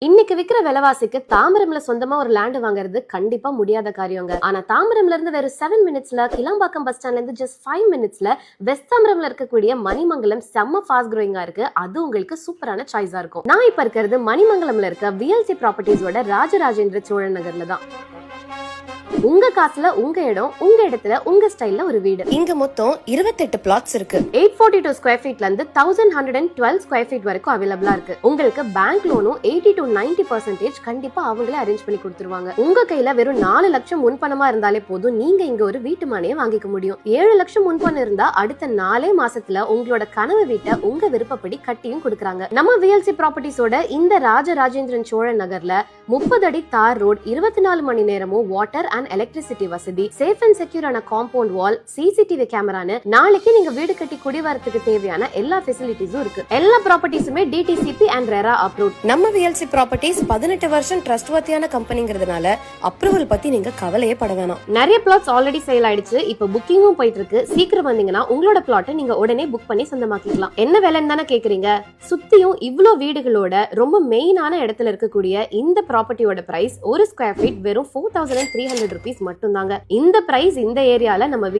இன்னைக்கு விக்கிற விலைவாசிக்கு தாம்பரம்ல சொந்தமா ஒரு லேண்ட் வாங்குறது கண்டிப்பா முடியாத காரியங்க. ஆனா தாம்பரம்ல இருந்து வெறும் 7 மினிட்ஸ்ல, கிளாம்பாக்கம் பஸ் ஸ்டாண்ட்ல இருந்து ஜஸ்ட் 5 மினிட்ஸ்ல வெஸ்ட் தாம்பரம்ல இருக்கக்கூடிய மணிமங்கலம் செம்ம ஃபாஸ்ட் க்ரோயிங்கா இருக்கு. அது உங்களுக்கு சூப்பரான சாய்ஸா இருக்கும். நான் இப்ப இருக்கிறது மணிமங்கலம்ல இருக்க விஎல்சி ப்ராப்பர்ட்டிஸோட ராஜராஜேந்திர சோழன் நகர்ல தான். உங்க காசுல உங்க இடம், உங்க இடத்துல உங்க ஸ்டைல்ல ஒரு வீடு. இங்க மொத்தம் 28 பிளாட்ஸ் இருக்கு. 842 ஸ்கொயர் ஃபீட்ல இருந்து 1112 ஸ்கொயர் ஃபீட் வரைக்கும் அவைலபிளா இருக்கு. உங்களுக்கு பேங்க் லோனும் 80 to 90% கண்டிப்பா அவங்களே அரேஞ்ச் பண்ணி கொடுத்துருவாங்க. உங்க கையில வெறும் 4 லட்சம் முன்பணமா இருந்தாலே போதும், நீங்க இங்க ஒரு வீட்டு மனையை வாங்கிக்க முடியும். 7 லட்சம் முன்பணம் இருந்தா அடுத்த 4 மாசத்துல உங்களோட கனவு வீட்டை உங்க விருப்பப்படி கட்டியும் கொடுக்குறாங்க. நம்ம விஎல்சி ப்ராப்பர்ட்டிஸோட இந்த ராஜராஜேந்திரன் சோழன் நகர்ல 30 அடி தார் ரோட், 24 மணி நேரமும் வாட்டர் அண்ட் எலக்ட்ரிசிட்டி வசதி, சேஃப் அண்ட் செக்யூரான காம்பவுண்ட் வால், சிசிடிவி கேமரான்னு நாளைக்கு நீங்க வீடு கட்டி குடிவரத்துக்கு தேவையான எல்லா ஃபெசிலிட்டிஸும் இருக்கு. எல்லா ப்ராப்பர்ட்டிஸுமே டிடிசிபி அண்ட் ரெரா அப்ரூவ்ட். நம்ம விஎல்சி ப்ராப்பர்ட்டிஸ் 18 வருஷம் ட்ரஸ்ட்வர்த்தியான கம்பெனிங்கிறதுனால அப்ரூவல் பத்தி நீங்க கவலையே பட வேணாம். நிறைய பிளாட்ஸ் ஆல்ரெடி சேல் ஆயிடுச்சு. இப்ப புக்கிங்கும் போயிட்டு இருக்கு. சீக்கிரம் வந்தீங்கன்னா உங்களோட பிளாட்டை நீங்க உடனே புக் பண்ணி சொந்தமாக்கிக்கலாம். என்ன விலைன்னு தானே கேக்குறீங்க? சுத்தியும் இவ்ளோ வீடுகளோட ரொம்ப மெயினான இடத்துல இருக்கக்கூடிய இந்த ப்ராப்பர்ட்டியோட பிரைஸ் ஒரு ஸ்கொயர் ஃபீட் வெறும் 4300 rupees மட்டும் தாங்க. இந்த பிரைஸ் இந்த ஏரியால நம்ம